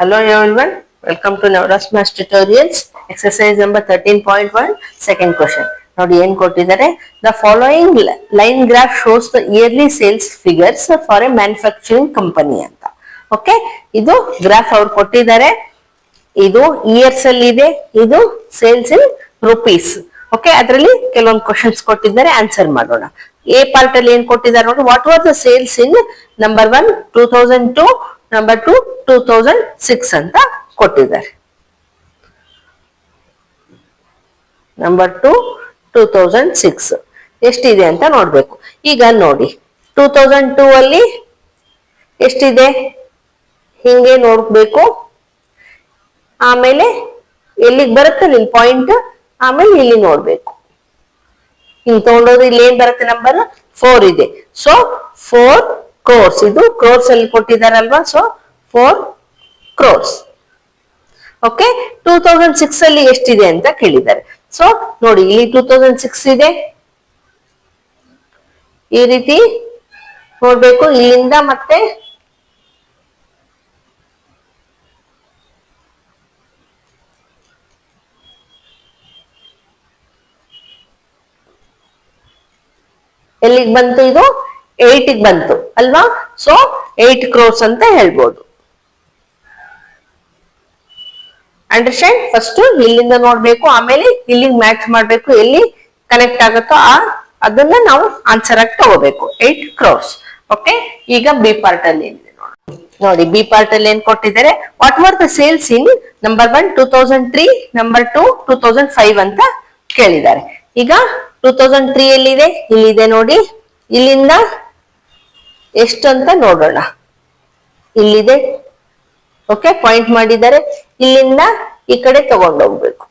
Hello everyone, welcome to Navras Math Tutorials. Exercise number 13.1, second question. ನೋಡಿ ಏನ್ ಕೊಟ್ಟಿದ್ದಾರೆ, the following line graph shows the yearly sales figures for a manufacturing company ಅಂತ. Okay, ಇದು graph ಅವ್ರು ಕೊಟ್ಟಿದ್ದಾರೆ. ಇದು years ಅಲ್ಲಿ ಇದೆ, ಇದು ಸೇಲ್ಸ್ ಇನ್ ರುಪೀಸ್. ಓಕೆ, ಅದರಲ್ಲಿ ಕೆಲವೊಂದು ಕ್ವಶನ್ಸ್ ಕೊಟ್ಟಿದ್ದಾರೆ, ಆನ್ಸರ್ ಮಾಡೋಣ. ಎ ಪಾರ್ಟ್ ಅಲ್ಲಿ ಏನ್ ಕೊಟ್ಟಿದ್ದಾರೆ ನೋಡಿ, what was the sales in number 1 2002, number 2 2006 ಅಂತ ಕೊಟ್ಟಿದ್ದಾರೆ. ನಂಬರ್ 2 2006 ಎಷ್ಟಿದೆ ಅಂತ ನೋಡ್ಬೇಕು. ಈಗ ನೋಡಿ 2002 ಅಲ್ಲಿ ಎಷ್ಟಿದೆ ಹಿಂಗೆ ನೋಡ್ಬೇಕು. ಆಮೇಲೆ ಎಲ್ಲಿಗೆ ಬರುತ್ತೆ ಇಲ್ಲಿ ಪಾಯಿಂಟ್, ಆಮೇಲೆ ಇಲ್ಲಿ ನೋಡ್ಬೇಕು. ಹಿಂಗ್ ತಗೊಂಡೋದ್ರೆ ಇಲ್ಲಿ ಏನ್ ಬರುತ್ತೆ, ನಂಬರ್ 4 ಇದೆ. ಸೊ 4 crores, ಇದು ಕ್ರೋರ್ಸ್ ಅಲ್ಲಿ ಕೊಟ್ಟಿದಾರಲ್ವಾ, ಸೊ 4 crores. ಓಕೆ, 2006 ಅಲ್ಲಿ ಎಷ್ಟಿದೆ ಅಂತ ಕೇಳಿದ್ದಾರೆ. ಸೊ ನೋಡಿ ಇಲ್ಲಿ 2006 ಇದೆ, ಈ ರೀತಿ ನೋಡ್ಬೇಕು. ಇಲ್ಲಿಂದ ಮತ್ತೆ ಎಲ್ಲಿಗೆ ಬಂತು, ಇದು 8 ಗೆ ಬಂತು ಅಲ್ವಾ. ಸೊ 8 crores ಅಂತ ಹೇಳ್ಬೋದು. ಅಂಡರ್ಸ್ಟ್ಯಾಂಡ್? ಫಸ್ಟ್ ಇಲ್ಲಿಂದ ನೋಡ್ಬೇಕು, ಆಮೇಲೆ ಇಲ್ಲಿಗೆ ಮ್ಯಾಚ್ ಮಾಡ್ಬೇಕು, ಎಲ್ಲಿ ಕನೆಕ್ಟ್ ಆಗುತ್ತೋ ಅದನ್ನ ನಾವು ಆನ್ಸರ್ ಆಗಿ ತಗೋಬೇಕು. 8 crores. ಓಕೆ, ಈಗ ಬಿ ಪಾರ್ಟ್ ಅಲ್ಲಿ ಏನಿದೆ ನೋಡಿ. ಬಿ ಪಾರ್ಟ್ ಅಲ್ಲಿ ಏನ್ ಕೊಟ್ಟಿದ್ದಾರೆ, what were the sales in number 1 2003, number 2 2005 ಅಂತ ಕೇಳಿದ್ದಾರೆ. ಈಗ 2003 ಎಲ್ಲಿದೆ, ಇಲ್ಲಿದೆ ನೋಡಿ. ಇಲ್ಲಿಂದ ಎಷ್ಟು ಅಂತ ನೋಡೋಣ. ಇಲ್ಲಿದೆ. ಓಕೆ, ಪಾಯಿಂಟ್ ಮಾಡಿದ್ದಾರೆ. ಇಲ್ಲಿಂದ ಈ ಕಡೆ ತಗೊಂಡೋಗ್ಬೇಕು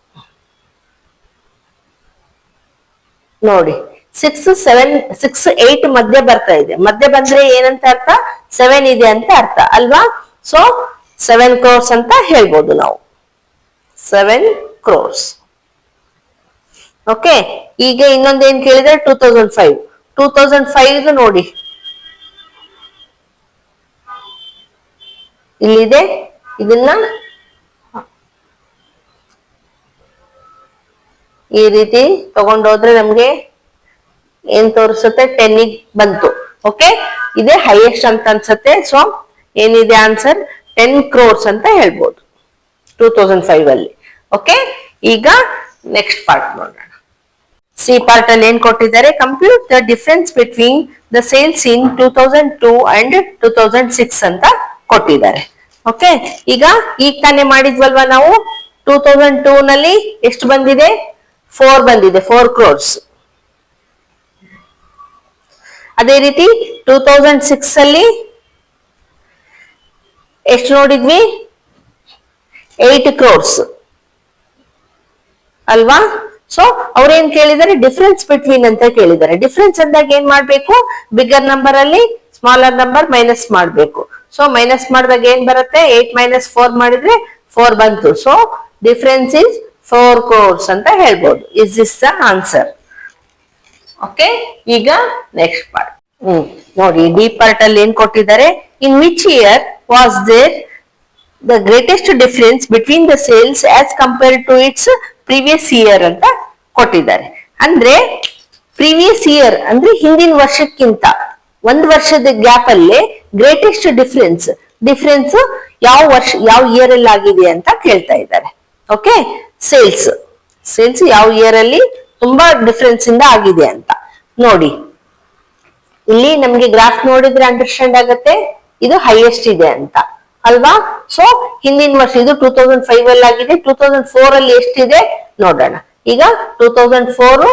ನೋಡಿ. 6, 7, 6, 8 ಮಧ್ಯೆ ಬರ್ತಾ ಇದೆ. ಮಧ್ಯೆ ಬಂದ್ರೆ ಏನಂತ ಅರ್ಥ, 7 ಇದೆ ಅಂತ ಅರ್ಥ ಅಲ್ವಾ. ಸೊ 7 crores ಅಂತ ಹೇಳ್ಬೋದು ನಾವು. 7 crores. ಓಕೆ, ಈಗ ಇನ್ನೊಂದು ಏನ್ ಕೇಳಿದ್ರೆ 2005 ನೋಡಿ. ಇಲ್ಲಿದೆ. ಇದನ್ನ ಈ ರೀತಿ ತಗೊಂಡೋದ್ರೆ ನಮ್ಗೆ ಏನ್ ತೋರಿಸುತ್ತೆ, 10 ಬಂತು. ಓಕೆ, ಇದೇ ಹೈಯೆಸ್ಟ್ ಅಂತ ಅನ್ಸುತ್ತೆ. ಸೊ ಏನಿದೆ ಆನ್ಸರ್, 10 crores ಅಂತ ಹೇಳ್ಬೋದು 2005 ಅಲ್ಲಿ. ಓಕೆ, ಈಗ ನೆಕ್ಸ್ಟ್ ಪಾರ್ಟ್ ನೋಡೋಣ. ಸಿ ಪಾರ್ಟ್ ಅಲ್ಲಿ ಏನ್ ಕೊಟ್ಟಿದ್ದಾರೆ, compute the difference between the sales in 2002 and 2006 ಅಂತ ಕೊಟ್ಟಿದ್ದಾರೆ. ಓಕೆ, ಈಗ ತಾನೇ ಮಾಡಿದ್ವಲ್ವಾ ನಾವು. 2002 ನಲ್ಲಿ ಎಷ್ಟು ಬಂದಿದೆ, 4 ಬಂದಿದೆ, 4 crores. ಅದೇ ರೀತಿ 2006 ಅಲ್ಲಿ ಎಷ್ಟು ನೋಡಿದ್ವಿ, 8 crores ಅಲ್ವಾ. ಸೊ ಅವ್ರೇನ್ ಕೇಳಿದ್ದಾರೆ, ಡಿಫರೆನ್ಸ್ ಬಿಟ್ವೀನ್ ಅಂತ ಕೇಳಿದ್ದಾರೆ. ಡಿಫರೆನ್ಸ್ ಅಂದಾಗ ಏನ್ ಮಾಡ್ಬೇಕು, ಬಿಗರ್ ನಂಬರ್ ಅಲ್ಲಿ ಸ್ಮಾಲರ್ ನಂಬರ್ ಮೈನಸ್ ಮಾಡ್ಬೇಕು. ಸೊ ಮೈನಸ್ ಮಾಡಿದಾಗ ಏನ್ ಬರುತ್ತೆ, 8 - 4 ಮಾಡಿದ್ರೆ 4 ಬಂತು. ಸೊ ಡಿಫರೆನ್ಸ್ ಇಸ್ 4 crores ಅಂತ ಹೇಳ್ಬೋದು. Is this the answer. Okay, ಈಗ ನೆಕ್ಸ್ಟ್ ಪಾರ್ಟ್ ನೋಡಿ. ಡಿ ಪಾರ್ಟ್ ಅಲ್ಲಿ ಏನ್ ಕೊಟ್ಟಿದ್ದಾರೆ, in which year was there the greatest difference between the sales as compare to its previous year ಅಂತ ಕೊಟ್ಟಿದ್ದಾರೆ. ಅಂದ್ರೆ ಪ್ರೀವಿಯಸ್ ಇಯರ್ ಅಂದ್ರೆ ಹಿಂದಿನ ವರ್ಷಕ್ಕಿಂತ ಒಂದು ವರ್ಷದ ಗ್ಯಾಪ್ ಅಲ್ಲಿ ಗ್ರೇಟೆಸ್ಟ್ ಡಿಫರೆನ್ಸ್ ಯಾವ ವರ್ಷ, ಯಾವ ಇಯರ್ ಅಲ್ಲಿ ಆಗಿದೆ ಅಂತ ಕೇಳ್ತಾ ಇದ್ದಾರೆ. ಓಕೆ, ಸೇಲ್ಸ್ ಯಾವ ಇಯರ್ ಅಲ್ಲಿ ತುಂಬಾ ಡಿಫರೆನ್ಸ್ ಇಂದ ಆಗಿದೆ ಅಂತ ನೋಡಿ. ಇಲ್ಲಿ ನಮ್ಗೆ ಗ್ರಾಫ್ ನೋಡಿದ್ರೆ ಅಂಡರ್ಸ್ಟ್ಯಾಂಡ್ ಆಗುತ್ತೆ, ಇದು ಹೈಯೆಸ್ಟ್ ಇದೆ ಅಂತ ಅಲ್ವಾ. ಸೊ ಹಿಂದಿನ ವರ್ಷ ಇದು 2005 ಅಲ್ಲಿ ಆಗಿದೆ. 2004 ಅಲ್ಲಿ ಎಷ್ಟಿದೆ ನೋಡೋಣ. ಈಗ 2004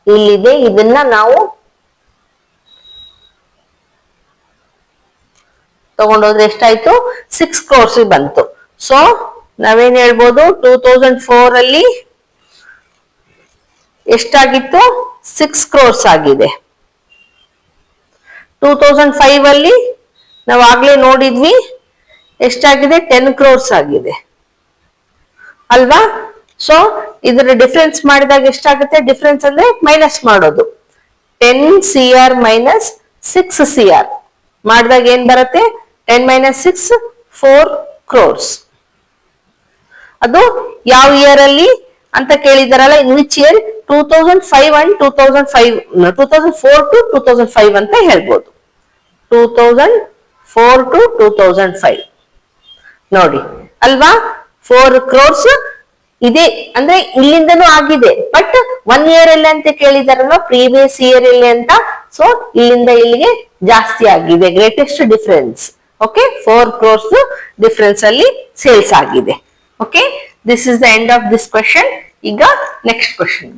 ಇಲ್ಲಿದೆ. ಇದನ್ನ ನಾವು ತಗೊಂಡೋದ್ರೆ ಎಷ್ಟಾಯ್ತು, 6 crores ಬಂತು. ಸೊ ನಾವೇನ್ ಹೇಳ್ಬೋದು, 2004 ಅಲ್ಲಿ ಎಷ್ಟಾಗಿತ್ತು, 6 crores ಆಗಿದೆ. 2005 ಅಲ್ಲಿ ನಾವು ಆಗ್ಲೇ ನೋಡಿದ್ವಿ ಎಷ್ಟಾಗಿದೆ, 10 crores ಆಗಿದೆ ಅಲ್ವಾ. ಸೊ ಇದರ ಡಿಫರೆನ್ಸ್ ಮಾಡಿದಾಗ ಎಷ್ಟಾಗುತ್ತೆ, ಡಿಫರೆನ್ಸ್ ಅಂದ್ರೆ ಮೈನಸ್ ಮಾಡೋದು. 10 CR - 6 CR ಮಾಡಿದಾಗ ಏನ್ ಬರುತ್ತೆ, 10 - 6 4 crores. ಅದು ಯಾವ ಇಯರ್ ಅಲ್ಲಿ ಅಂತ ಕೇಳಿದಾರಲ್ಲ, in which year? 2005 and 2004 to 2005 ಅಂತ ಹೇಳ್ಬೋದು. 2004 ಟು 2005 ನೋಡಿ ಅಲ್ವಾ. 4 crores ಇದೆ ಅಂದ್ರೆ ಇಲ್ಲಿಂದನೂ ಆಗಿದೆ, ಬಟ್ 1 ಇಯರ್ ಅಲ್ಲಿ ಅಂತ ಕೇಳಿದಾರಲ್ವಾ, ಪ್ರೀವಿಯಸ್ ಇಯರ್ ಅಲ್ಲಿ ಅಂತ. ಸೊ ಇಲ್ಲಿಂದ ಇಲ್ಲಿಗೆ ಜಾಸ್ತಿ ಆಗಿದೆ, greatest difference. Okay, 4 crores difference ಅಲ್ಲಿ ಸೇಲ್ಸ್ ಆಗಿದೆ. Okay, this is the end of this question. ಈಗ ನೆಕ್ಸ್ಟ್ ಕ್ವೆಶನ್.